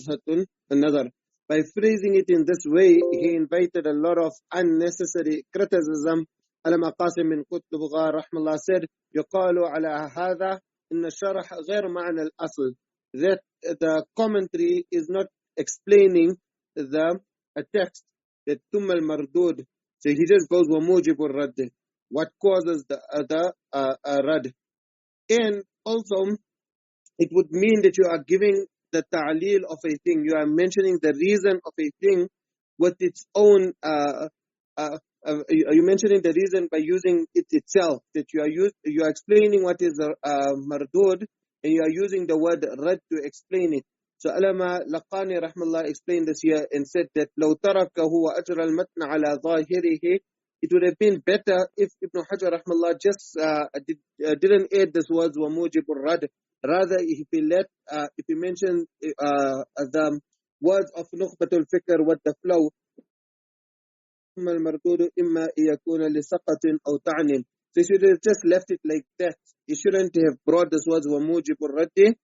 an-Naḍar. By phrasing it in this way, he invited a lot of unnecessary criticism. Alama Qasim bin Qutb rahmallah said, يقال على هذا إن الشرح غير معنى الأصل. That the commentary is not explaining the text. That ثم المردود. So he just goes وموجب الرد. What causes the rad. And also, it would mean that you are giving the ta'leel of a thing. You are mentioning the reason of a thing with its own. You're mentioning the reason by using it itself. That you are explaining what is Mardūd, and you are using the word rad to explain it. So Alama Laqani rahmallah explained this here and said that لو تركه وأجرى المتن على ظاهره. It would have been better if Ibn Hajar rahmallah just didn't add this words وَمُوجِبُ الرَّدْ. Rather, if he mentioned the words of نخبة الفكر with the flow, المردود إما يكون لسقط أو طعن. So you should have just left it like that. You shouldn't have brought this words وَمُوجِبُ الرَّدْ.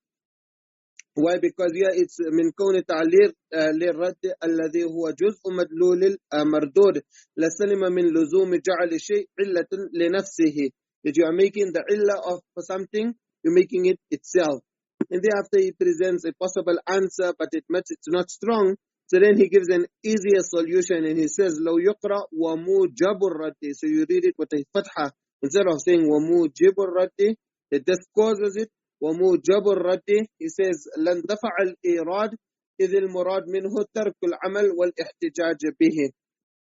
Why? Because here it's من كون تعليق للرد الذي هو جزء مدلول المردود لسلم من لزوم جعل شيء علة لنفسه. That you are making the illah of something, you're making it itself. And thereafter he presents a possible answer, but it's not strong. So then he gives an easier solution and he says لو يقرأ وموجب الرد. So you read it with a fatha instead of saying وموجب الرد. That this causes it. وموجب الرد, he says لن دفع الإيراد إذ المراد منه ترك العمل والاحتجاج به.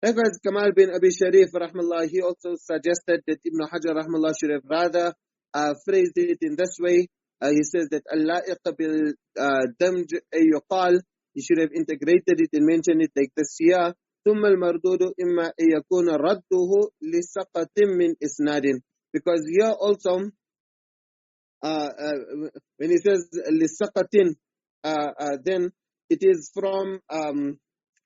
Likewise, Kamal bin Abi Sharif rahmallah, he also suggested that Ibn Hajar rahmallah should have rather phrased it in this way. He says that اللائق بالدمج أي يقال. He should have integrated it and mentioned it like this here. ثم المردود إما أن يكون رده لسقط من إسناد. Because here also when he says لسقط, then it is from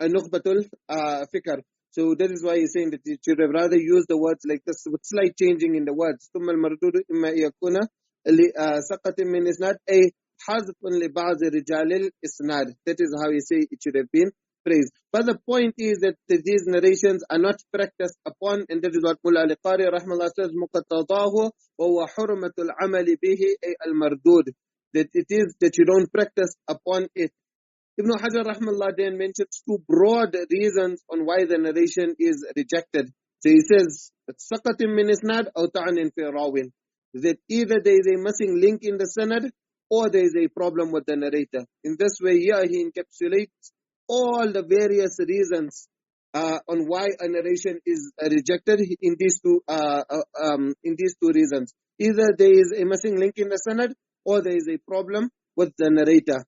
نخبة الفكر. So that is why he's saying that you should have rather used the words like this with slight changing in the words. ثم المردود إما يكون لسقط من إسناد أي حذف لبعض رجال الإسناد. That is how he say it should have been phrased. But the point is that these narrations are not practiced upon, and that is what Mullah al-Qari rahmallah says مقتضاه وهو حرمة العمل به أي المردود. That it is that you don't practice upon it. Ibn Hajar rahmallah then mentions two broad reasons on why the narration is rejected. So he says, سقط من إسناد أو طعن في راوٍ. That either there is a missing link in the sanad or there is a problem with the narrator. In this way here he encapsulates all the various reasons on why a narration is rejected in these two reasons. Either there is a missing link in the sanad or there is a problem with the narrator.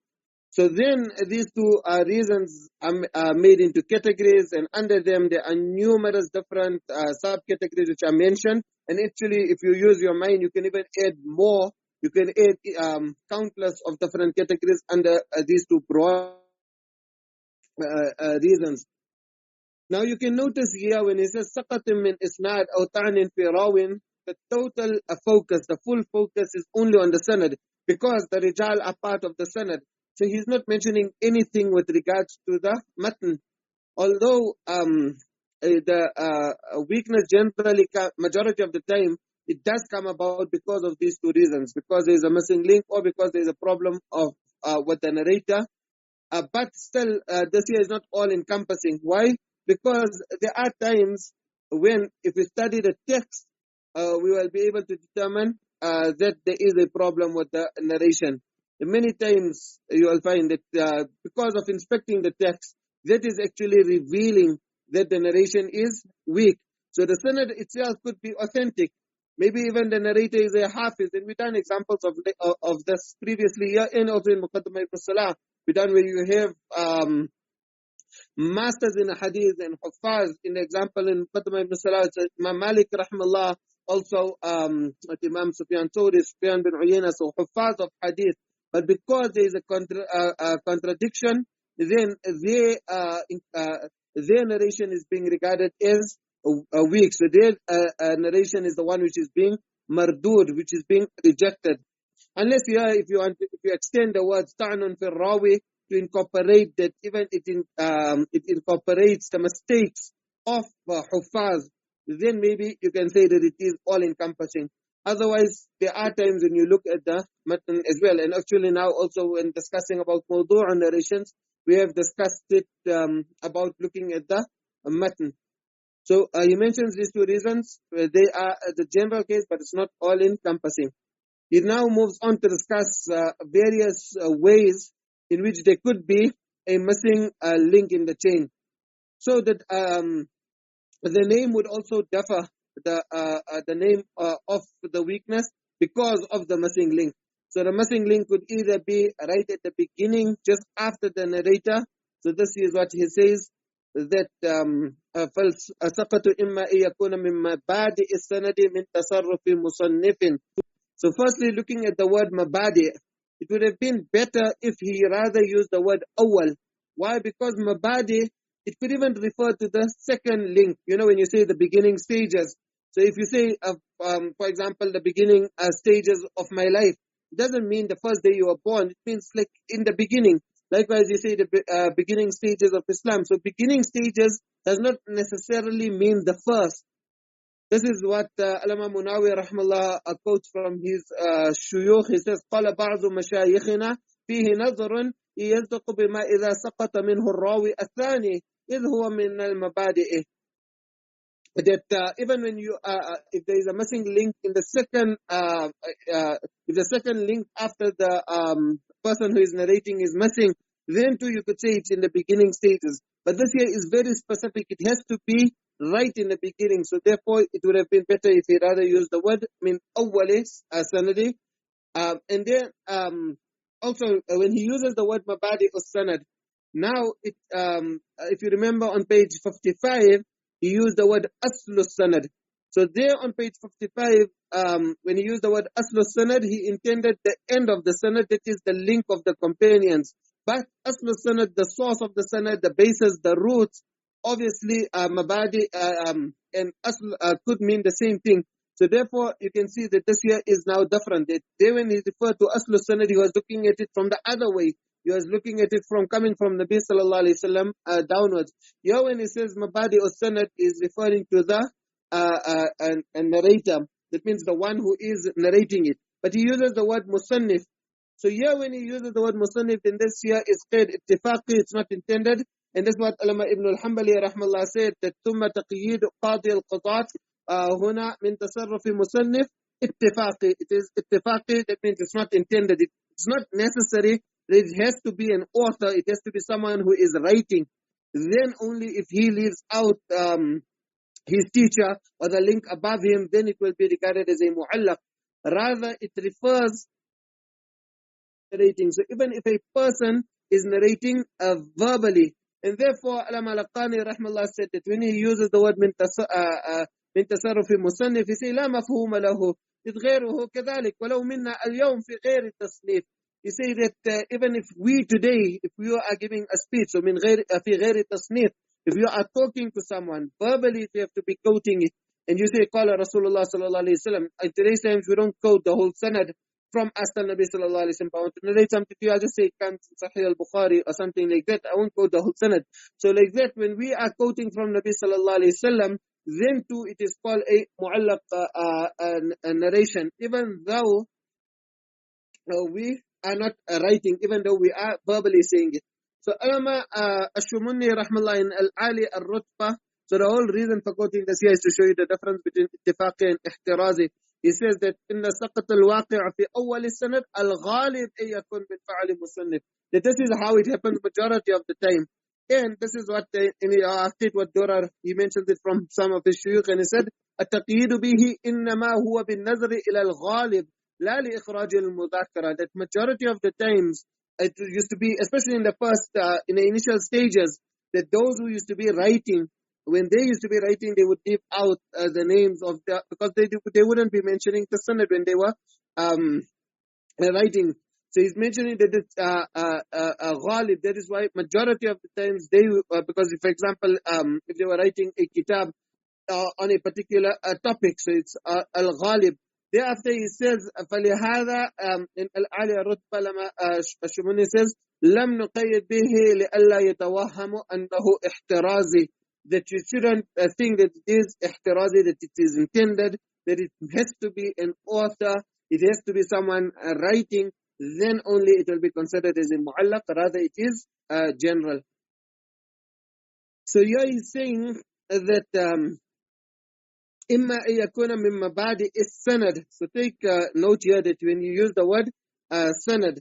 So then these two reasons are made into categories, and under them there are numerous different subcategories which are mentioned. And actually, if you use your mind, you can even add more. You can add countless of different categories under these two broad reasons. Now you can notice here when he says سقط من إسناد أو طعن في راوٍ, the total focus, the full focus is only on the sanad, because the rijal are part of the sanad. So he's not mentioning anything with regards to the matn. Although the weakness generally, majority of the time, it does come about because of these two reasons. Because there is a missing link or because there is a problem of with the narrator. But still, this here is not all encompassing. Why? Because there are times when, if we study the text, we will be able to determine that there is a problem with the narration. Many times you will find that because of inspecting the text, that is actually revealing that the narration is weak. So the sanad itself could be authentic. Maybe even the narrator is a hafiz. And we've done examples of this previously here and also in Muqaddimah ibn Salah. We've done where you have masters in Ḥadīth and huffaz. In the example in Muqaddimah ibn Salah, it's Imam Malik rahmallah, also Imam Sufyan Thawri, Sufyan bin Uyayna, so huffaz of Ḥadīth. But because there is a contradiction, then their narration is being regarded as weak. So their narration is the one which is being Mardūd, which is being rejected. Unless if you extend the words ta'nun fil rawi, to incorporate that, even it incorporates the mistakes of Huffaz, then maybe you can say that it is all-encompassing. Otherwise, there are times when you look at the matan as well. And actually now also when discussing about Mawdū' narrations, we have discussed it about looking at the matan. So he mentions these two reasons. They are the general case, but it's not all-encompassing. He now moves on to discuss various ways in which there could be a missing link in the chain. So that the name would also differ, the name of the weakness, because of the missing link. So the missing link could either be right at the beginning, just after the narrator. So this is what he says, that فَالْسَقَطُ إِمَّا أَن يَكُونَ مِنْ مَبَادِئِ السَّنَدِ مِنْ تَصَرُّفِ مُصَنِّفٍ. So firstly, looking at the word mabadi', it would have been better if he rather used the word awwal. Why? Because mabadi', it could even refer to the second link. You know, when you say the beginning stages. So if you say, for example, the beginning stages of my life, it doesn't mean the first day you were born. It means like in the beginning. Likewise, you say the beginning stages of Islam. So beginning stages does not necessarily mean the first. This is what Allama Munawi rahmallah quotes from his shuyukh. He says, قال بعض مشايخنا فيه نظر يلتق بما إذا سقط منه الراوي الثاني إذ هو من المبادئ. That even when you, if there is a missing link in the second, if the second link after the person who is narrating is missing, then too you could say it's in the beginning stages. But this here is very specific. It has to be right in the beginning. So therefore, it would have been better if he rather used the word min awwalis sanadi. And then also when he uses the word mabadi or sanad, now it, if you remember on page 55, he used the word aslu sanad. So there on page 55, when he used the word aslu sanad, he intended the end of the sanad, that is the link of the companions. But aslu sanad, the source of the sanad, the basis, the roots, obviously mabadi and asl could mean the same thing. So therefore, you can see that this here is now different. There when he referred to aslu sanad, he was looking at it from the other way. He was looking at it from coming from Nabi sallallahu alayhi wasallam downwards. Here when he says mabadi or sanad, is referring to the narrator. That means the one who is narrating it. But he uses the word musannif. So here when he uses the word musannif, then this here is qaid ittifaqi, it's not intended. And that's what Allama Ibn al-Hanbali rahmallah said, that ثم تقييد قاضي القضاة هنا من تصرف مصنف اتفاقي. It is ittifaqi, that means it's not intended. It's not necessary. It has to be an author. It has to be someone who is writing. Then only if he leaves out his teacher or the link above him, then it will be regarded as a mu'allaq. Rather, it refers to narrating. So even if a person is narrating verbally, and therefore Allama al-Qani rahmallah said that when he uses the word min tasarruf musannif, he say لا مفهوم له إذ غيره كذلك ولو منا اليوم في غير التصنيف. He say that even if we today, if we are giving a speech, so min غير في غير التصنيف, if you are talking to someone verbally, you have to be quoting it, and you say قال رسول الله صلى الله عليه وسلم. In today's times, we don't quote the whole sanad from Astal Nabi sallallahu alayhi wa sallam. I want to narrate something to you, I just say Sahih al-Bukhari or something like that. I won't quote the whole sanad. So like that, when we are quoting from Nabi sallallahu alayhi wa sallam, then too it is called a mu'allaq narration, even though we are not writing, even though we are verbally saying it. So Allama Ash-Shumuni rahmallah in Al-Ali al-Rutbah, so the whole reason for quoting this here is to show you the difference between ittifaqi and ihtirazi. He says that in the سقط الواقع في أول السند الغالب أن يكون من فعل مصنف. That this is how it happens majority of the time. And this is what in the what Durar, he mentioned it from some of his shuyukh, and he said التقييد به إنما هو بالنظر إلى الغالب لا لإخراج المذاكرة. That majority of the times it used to be, especially in the first, in the initial stages, that those who used to be writing, when they used to be writing, they would leave out the names of the, because they wouldn't be mentioning the sanad when they were writing. So he's mentioning that it's ghalib. That is why majority of the times they, because if, for example, if they were writing a kitab on a particular topic, so it's al-ghalib. Thereafter he says, فلهذا in العالي الرتبة لما الشموني says لم نقيد به لئلا يتوهم أنه احترازي, that you shouldn't think that it is احترازي, that it is intended, that it has to be an author, it has to be someone writing, then only it will be considered as a mu'allaq, rather it is general. So here he's saying that إما أن يكون من مبادئ السند. So take note here that when you use the word sanad,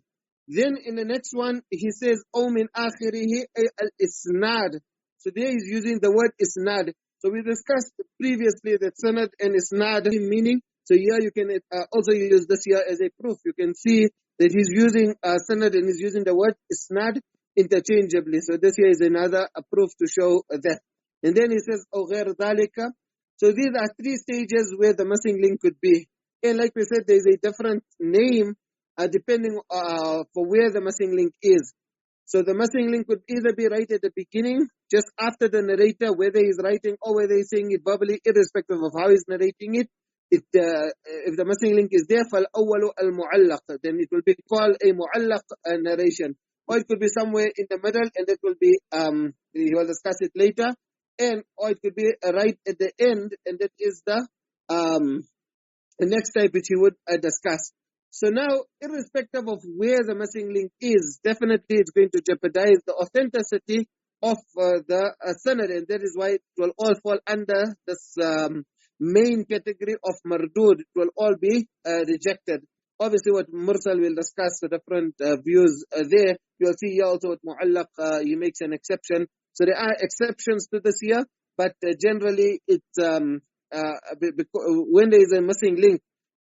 then in the next one he says أو من آخره أي الإسناد. So there he's using the word isnad. So we discussed previously that sanad and isnad meaning. So here you can also use this here as a proof. You can see that he's using sanad and he's using the word isnad interchangeably. So this here is another proof to show that. And then he says أو غير ذلك. So these are three stages where the missing link could be. And like we said, there's a different name depending for where the missing link is. So the missing link could either be right at the beginning, just after the narrator, whether he's writing or whether he's saying it verbally, irrespective of how he's narrating it. If the missing link is there, فَالْأَوَّلُ الْمُعَلَّقِ, then it will be called a mu'allaq narration. Or it could be somewhere in the middle, and that will be, he will discuss it later. Or it could be right at the end, and that is the next type which he would discuss. So now, irrespective of where the missing link is, definitely it's going to jeopardize the authenticity of the sanad, and that is why it will all fall under this main category of Mardūd. It will all be rejected. Obviously, what Mursal will discuss the different views there. You'll see here also with mu'allaq, he makes an exception. So there are exceptions to this here, but generally it's when there is a missing link,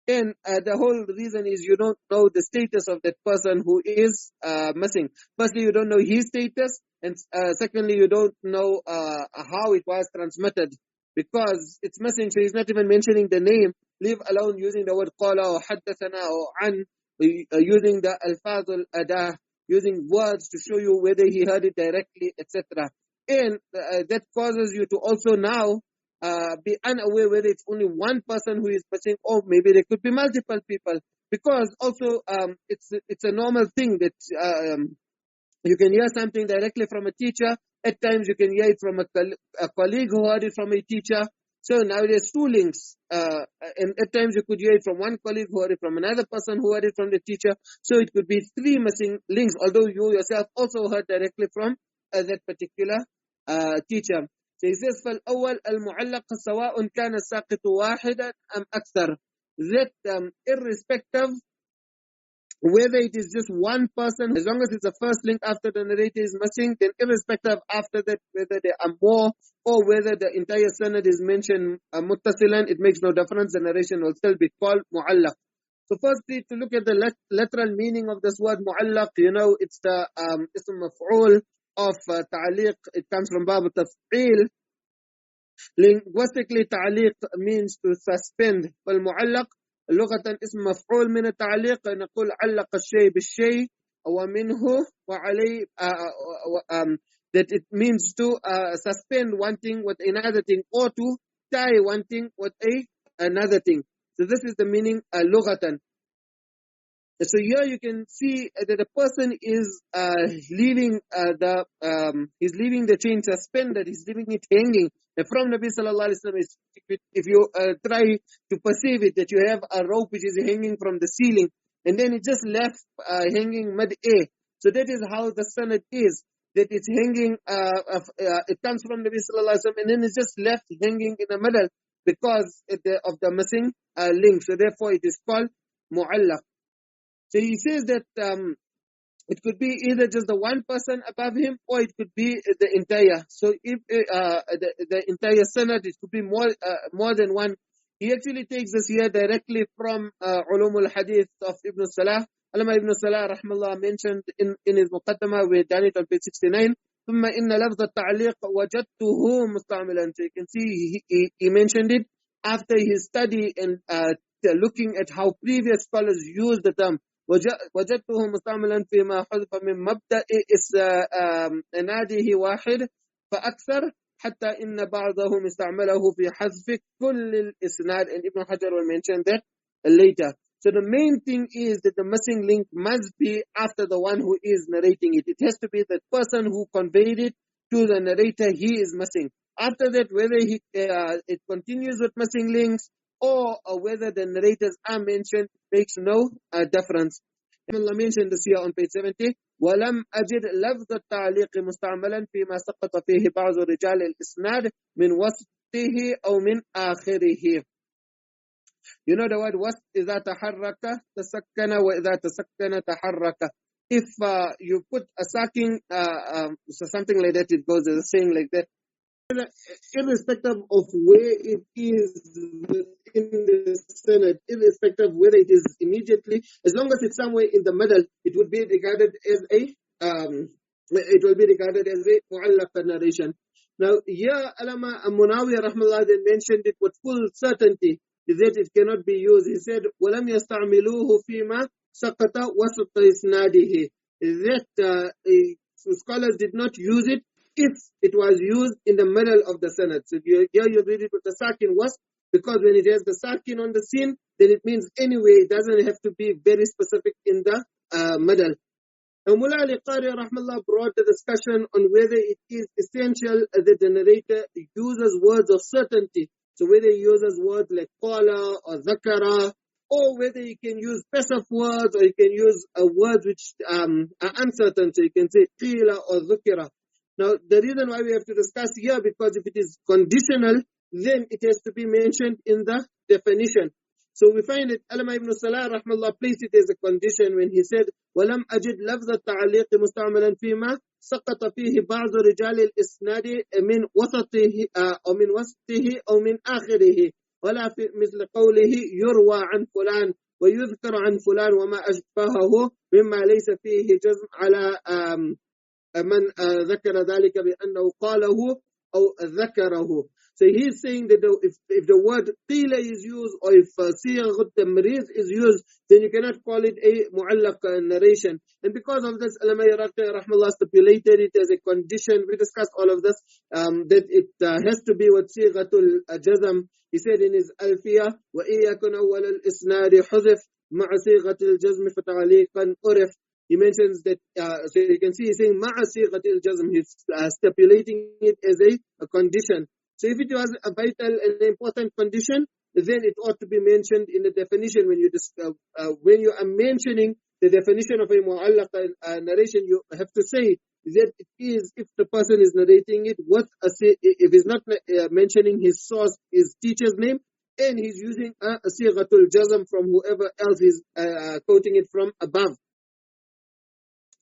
and the whole reason is you don't know the status of that person who is missing. Firstly, you don't know his status, and secondly, you don't know how it was transmitted, because it's missing, so he's not even mentioning the name, leave alone using the word qala or haddathana or an, using the alfazul adah, using words to show you whether he heard it directly, etc. And that causes you to also now be unaware whether it's only one person who is missing, or maybe there could be multiple people. Because also it's a normal thing that you can hear something directly from a teacher. At times you can hear it from a colleague who heard it from a teacher. So now there's two links. And at times you could hear it from one colleague who heard it from another person who heard it from the teacher. So it could be three missing links, although you yourself also heard directly from that particular teacher. So he says, فَالْأَوَّلْ الْمُعَلَّقَ سَوَاءٌ كَانَ السَّاقِطُ وَاحِدًا أَمْ أَكْثَرُ. That irrespective whether it is just one person, as long as it's the first link after the narrator is missing, then irrespective after that whether there are more or whether the entire sanad is mentioned muttasilan, it makes no difference, the narration will still be called mu'allaq. So firstly, to look at the literal meaning of this word mu'allaq, it's the ism maf'ul of ta'liq. It comes from bab taf'il. Linguistically, ta'liq means to suspend. فالمعلق لغة اسم مفعول من التعليق. نقول علق الشيء بالشيء ومنه وعليه, that it means to suspend one thing with another thing, or to tie one thing with another thing. So this is the meaning لغة. So here you can see that the person is leaving he's leaving the chain suspended, he's leaving it hanging. And from Nabi sallallahu alaihi wasallam, if you try to perceive it, that you have a rope which is hanging from the ceiling, and then it just left hanging mid-air. So that is how the sanad is, that it's hanging, it comes from Nabi sallallahu alaihi wasallam, and then it's just left hanging in the middle because of the missing link. So therefore it is called mu'allaq. So he says that it could be either just the one person above him, or it could be the entire. So if the entire sanad, it could be more than one. He actually takes this here directly from Ulumul Ḥadīth of Ibn Salah. Allama Ibn Salah rahmallah mentioned in his Muqaddamah, we done it on page 69. ثم إن لفظ التعليق وجدته مستعملا. So you can see he mentioned it after his study and looking at how previous scholars used the term. وجدته مستعملا فيما حذف من مبدأ إسناده واحد فأكثر حتى إن بعضهم استعمله في حذف كل الإسناد. And Ibn Hajar will mention that later. So the main thing is that the missing link must be after the one who is narrating it. It has to be the person who conveyed it to the narrator, he is missing. After that, whether it continues with missing links or whether the narrators are mentioned makes no difference. Allah mentioned this here on page 70. وَلَمْ أَجِدْ لَفْظَ التَّعْلِيقِ مُسْتَعْمَلًا فِيمَا سَقَطَ فِيهِ بَعْضُ رِجَالِ الْإِسْنَادِ مِنْ وَسْطِهِ أَوْ مِنْ آخِرِهِ. You know the word wasf, إِذَا تَحَرَّكَ تَسَكَّنَ وَإِذَا تَسَكَّنَ تَحَرَّكَ. If you put a saking, so something like that, it goes as a saying like that. Irrespective of where it is in the Senate, irrespective of whether it is immediately, as long as it's somewhere in the middle, it would be regarded as a mu'allaq narration. Now, here Alama Munawi rahmallah then mentioned it with full certainty that it cannot be used. He said, وَلَمْ يَسْتَعْمِلُوهُ فِي مَا سَقَطَ وَسَطَ إِسْنَادِهِ. That scholars did not use it if it was used in the middle of the sanad. So here you read it with the sakin was, because when it has the sakin on the scene, then it means anyway, it doesn't have to be very specific in the middle. Now, Mullah Ali Qari rahmallah brought the discussion on whether it is essential that the narrator uses words of certainty. So whether he uses words like qala or zakara, or whether you can use passive words, or you can use words which are uncertain. So you can say qila or dhukira. Now, the reason why we have to discuss here, because if it is conditional, then it has to be mentioned in the definition. So we find that Allama ibn Salah rahmallah placed it as a condition when he said, وَلَمْ أَجِدْ لَفْظَ التَّعْلِيقِ مُسْتَعْمَلًا فِيمَا سَقَطَ فِيهِ بَعْضُ رِجَالِ الْإِسْنَادِ مِنْ وَسَطِهِ أو مِنْ وَسْطِهِ أو مِنْ آخِرِهِ ولا في مثل قوله يروى عن فلان ويذكر عن فلان وما أشبهه مما ليس فيه جزم على من ذكر ذلك بأنه قاله أو ذكره. So he's saying that if the word qila is used, or if siyagh tamriz is used, then you cannot call it a mu'allaq narration. And because of this, Allama Iraqi rahmallah stipulated it as a condition. We discussed all of this, that it has to be with sighatul jazm. He said in his alfiya, وَإِيَّكُنْ أَوَّلَ الْإِسْنَادِ حُذِفْ مَعَ صِيغَةِ الْجَزْمِ فَتَعْلِيقًا عُرِفْ. He mentions that, so you can see he's saying مَعَ صِيغَةِ الْجَزْمِ. He's stipulating it as a condition. So if it was a vital and important condition, then it ought to be mentioned in the definition. When you are mentioning the definition of a mu'allaq narration, you have to say that it is if the person is narrating it, if he's not mentioning his source, his teacher's name, and he's using a sighatul jazm from whoever else is quoting it from above.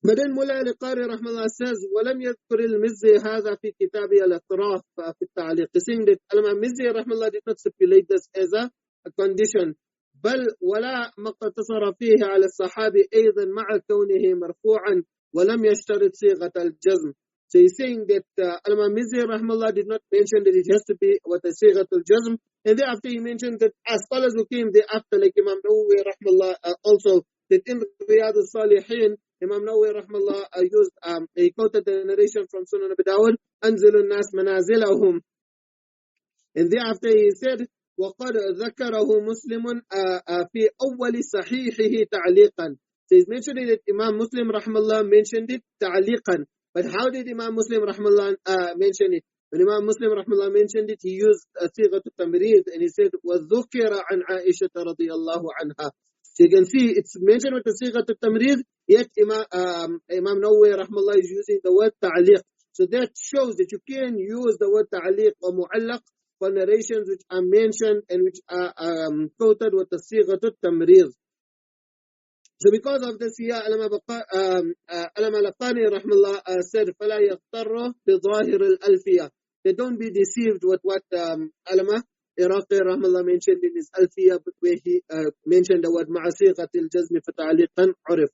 But then Mullah al-Qari rahmallah says, وَلَمْ يَذْكُرِ الْمِزِّي هَذَا فِي كِتَابِهِ الْأَطْرَافِ فِي التَّعْلِيقِ. Saying that Al-Mizzi rahmallah did not stipulate this as a condition. بل ولا ما اقتصر فيه على الصحابي أيضا مع كونه مرفوعا ولم يشترط صيغة الجزم. So he's saying that Al-Mizzi rahmallah did not mention that it has to be with a sighatul jazm. And thereafter he mentioned that as scholars who came thereafter, like Imam Nawawi rahmallah, also that in Riyadh al-Salihin, Imam Nawawi rahmallah he quoted the narration from Sunan Abi Dawud, أنزل الناس منازلهم. And thereafter he said, وقد ذكره مسلم في أول صحيحه تعليقا. So he's mentioning that Imam Muslim rahmallah mentioned it تعليقا. But how did Imam Muslim rahmallah mention it? When Imam Muslim rahmallah mentioned it, he used صيغة التمريض, and he said, وذكر عن عائشة رضي الله عنها. So you can see it's mentioned with the sighat al-tamrid, yet Imam Nawawi rahmallah is using the word ta'liq. So that shows that you can use the word ta'liq or mu'allaq for narrations which are mentioned and which are quoted with the sighat al-tamrid. So because of this here, Allama al-Qani rahmallah said, فَلَا يَغْتَرُّ بِظَاهِرِ الْأَلْفِيَةِ. They don't be deceived with what Allama Iraqi rahmallah mentioned in his Alfiya, where he mentioned the word ma'asiqatil jazmi fata'aliqan urif.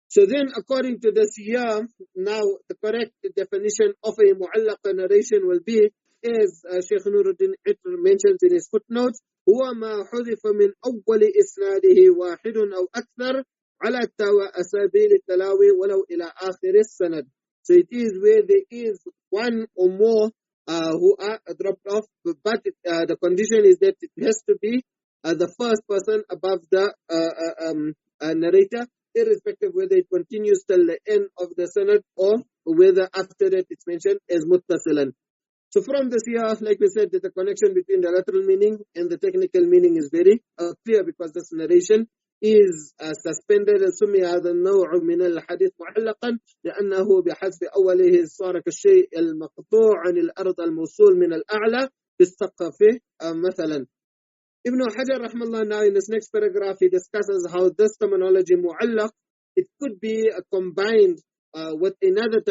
So then, according to this here, now the correct definition of a mu'allaqa narration will be, as Shaykh Nuruddin Itr mentions in his footnotes, هو ما حذف من أول إسناده واحد أو أكثر على سبيل التلاوي ولو إلى آخر السند. So it is where there is one or more who are dropped off, but the condition is that it has to be the first person above the narrator, irrespective whether it continues till the end of the sanad or whether after that it's mentioned as muttasilan. So from this here, like we said, that the connection between the literal meaning and the technical meaning is very clear, because this narration is suspended. سمي هذا النوع من الحديث معلقا لأنه بحذف أوله صار كالشيء المقطوع عن الأرض الموصول من الأعلى بالسقف مثلا. Ibn Hajar rahmallah, now in this next paragraph, he discusses how this terminology mu'allaq, it could be combined with another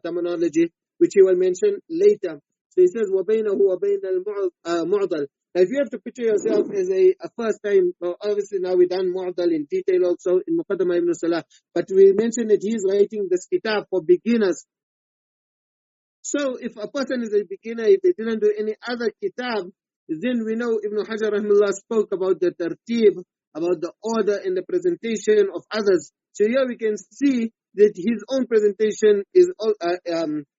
terminology which he will mention later. So he says وَبَيْنَهُ وَبَيْنَ الْمُعْضَلِ. Now if you have to picture yourself as a first time, obviously now we've done mu'dal in detail also in Muqaddamah ibn Salah, but we mentioned that he's writing this kitab for beginners. So if a person is a beginner, if they didn't do any other kitab, then we know Ibn Hajar rahimahullah spoke about the tartib, about the order and the presentation of others. So here we can see that his own presentation is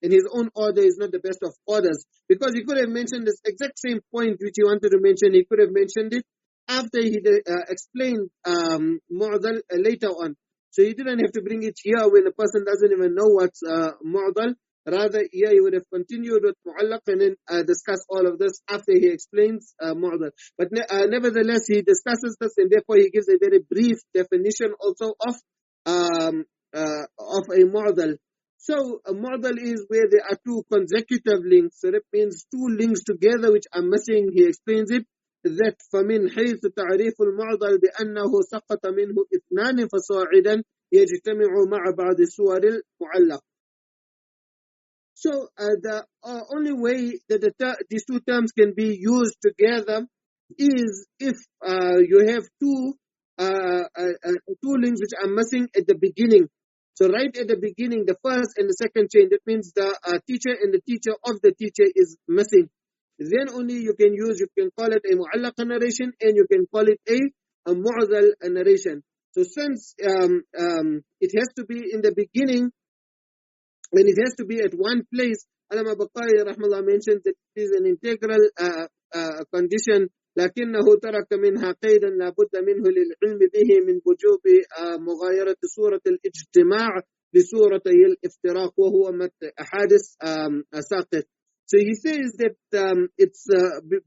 in his own order is not the best of orders, because he could have mentioned this exact same point which he wanted to mention. He could have mentioned it after he explained mu'dal later on. So he didn't have to bring it here when a person doesn't even know what's mu'dal. Rather, here he would have continued with mu'allaq and then discuss all of this after he explains mu'dal. But nevertheless, he discusses this, and therefore he gives a very brief definition also of a mu'dal. So a mu'dal is where there are two consecutive links. So that means two links together which are missing. He explains it that فَمِنْ حَيْثُ تَعْرِيفُ الْمُعْضَلِ بِأَنَّهُ سَقَطَ مِنْهُ اثْنَانِ فَصَاعِدًا يَجْتَمِعُ مَعَ بَعْضِ سُوَرِ الْمُعَلَّقِ. So the only way that these two terms can be used together is if you have two links which are missing at the beginning. So right at the beginning, the first and the second chain, that means the teacher and the teacher of the teacher is missing. Then only you can call it a mu'allaq narration, and you can call it a mu'dal narration. So since it has to be in the beginning, when it has to be at one place, Allama Baqai rahmallah mentions that it is an integral condition. لكنه ترك منها قيدا لا بد منه للعلم به من وجوب مغايرة صورة الاجتماع لصورتي الافتراق وهو حادث ساقط. So he says that it's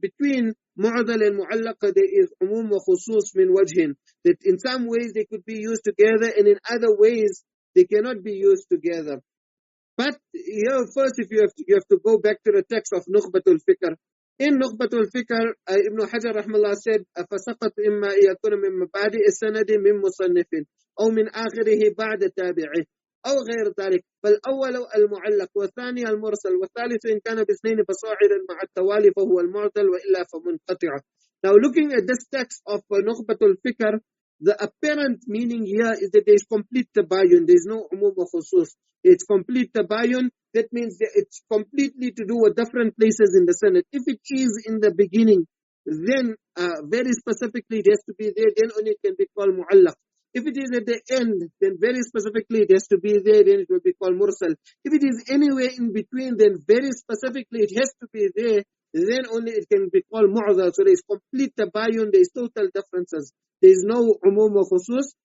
between mu'dal and mu'allaq there is umum wa khusus min wajhin, that in some ways they could be used together and in other ways they cannot be used together. But here first, if you have to go back to the text of Nukhbatul Fikr. In Nukhbatul Fikr, Ibn Hajar rahmallah said, فَسَقَطْ إِمَّا يَكُونَ مِنْ مَبَادِئِ السَّنَدِ مِنْ مُصَنِّفٍ أو من آخره بعد تابعه أو غير ذلك، فالأول المعلق والثاني المرسل والثالث إن كان باثنين فصاعدا مع التوالي فهو المعدل وإلا فمنقطع. Now looking at this text of Nukhbatul Fikr, the apparent meaning here is that there is complete tabayun. There is no umum wa khusus. It's complete tabayun. That means that it's completely to do with different places in the sanad. If it is in the beginning, then very specifically it has to be there, then only it can be called mu'allaq. If it is at the end, then very specifically it has to be there, then it will be called mursal. If it is anywhere in between, then very specifically it has to be there, then only it can be called mu'adhar. So there is complete tabayun, there is total differences. There is no umum wa khusus.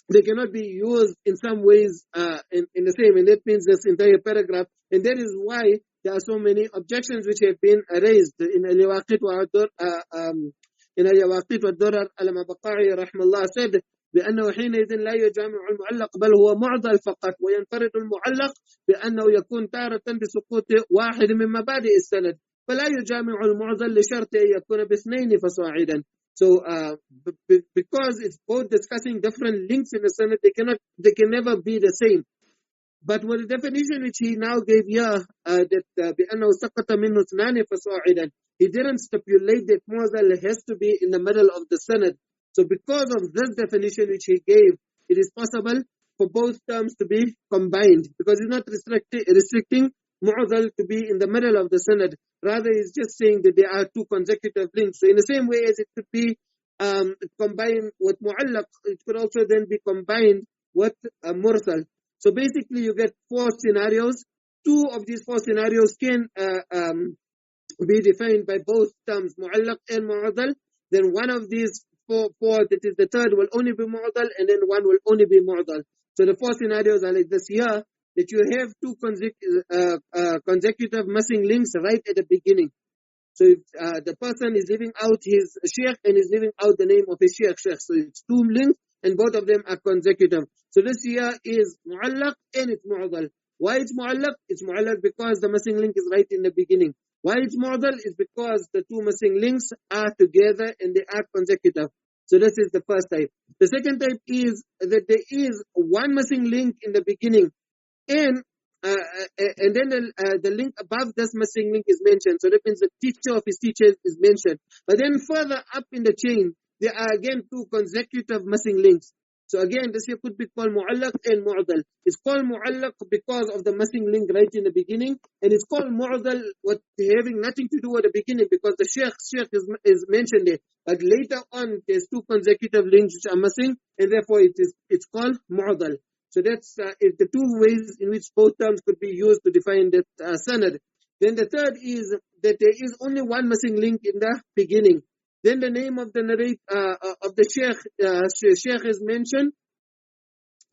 They cannot be used in some ways in the same, and that means this entire paragraph. And that is why there are so many objections which have been raised in al-Yawaqit wa-Durar. Al-Mabaqai rahmallah said بأنه حينئذ لا يجامع المعلق بل هو معضل فقط، وينفرد المعلق بأنه يكون تارة بسقوط واحد من مبادئ السند، فلا يجامع المعضل لشرط أن يكون باثنين فصاعدا. So because it's both discussing different links in the sanad, they can never be the same. But with the definition which he now gave here, that بأنه سقط منه اثنان فصاعدا, he didn't stipulate that mu'dal has to be in the middle of the sanad. So because of this definition which he gave, it is possible for both terms to be combined, because he's not restricting mu'dal to be in the middle of the sanad. Rather, he's just saying that there are two consecutive links. So in the same way as it could be combined with mu'allaq, it could also then be combined with mursal. So basically you get four scenarios. Two of these four scenarios can be defined by both terms, mu'allaq and mu'adal. then one of these four, that is the third, will only be mu'dal, and then one will only be mu'dal. So the four scenarios are like this here, that you have two consecutive missing links right at the beginning. So if the person is leaving out his sheikh and is leaving out the name of his sheikh. So it's two links and both of them are consecutive. So this here is mu'allaq and it's mu'adal. Why it's mu'allaq? It's mu'allaq because the missing link is right in the beginning. Why it's mu'adal? Is because the two missing links are together and they are consecutive. So this is the first type. The second type is that there is one missing link in the beginning and then the link above this missing link is mentioned. So that means the teacher of his teacher is mentioned. But then further up in the chain, there are again two consecutive missing links. So again, this here could be called mu'allaq and mu'adal. It's called mu'allaq because of the missing link right in the beginning. And it's called mu'adal with having nothing to do with the beginning because the sheikh is mentioned there. But later on, there's two consecutive links which are missing. And therefore, it's called mu'adal. So that's the two ways in which both terms could be used to define that sanad. Then the third is that there is only one missing link in the beginning. Then the name of the narrator of the sheikh is mentioned.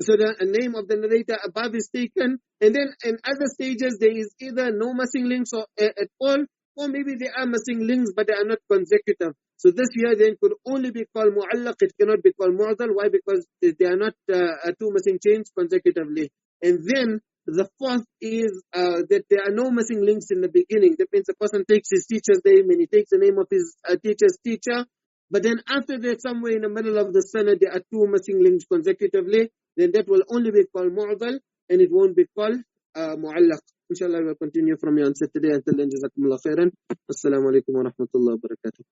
So the name of the narrator above is taken. And then in other stages there is either no missing links at all, or maybe there are missing links but they are not consecutive. So this here then could only be called mu'allaq. It cannot be called mu'adal. Why? Because they are not two missing chains consecutively. And then the fourth is that there are no missing links in the beginning. That means the person takes his teacher's name and he takes the name of his teacher's teacher. But then after that, somewhere in the middle of the sanad, there are two missing links consecutively. Then that will only be called mu'adal and it won't be called mu'allaq. Inshallah, we'll continue from here on Saturday. Until then, jazakumullah khairan. Assalamu alaikum wa rahmatullahi wa barakatuh.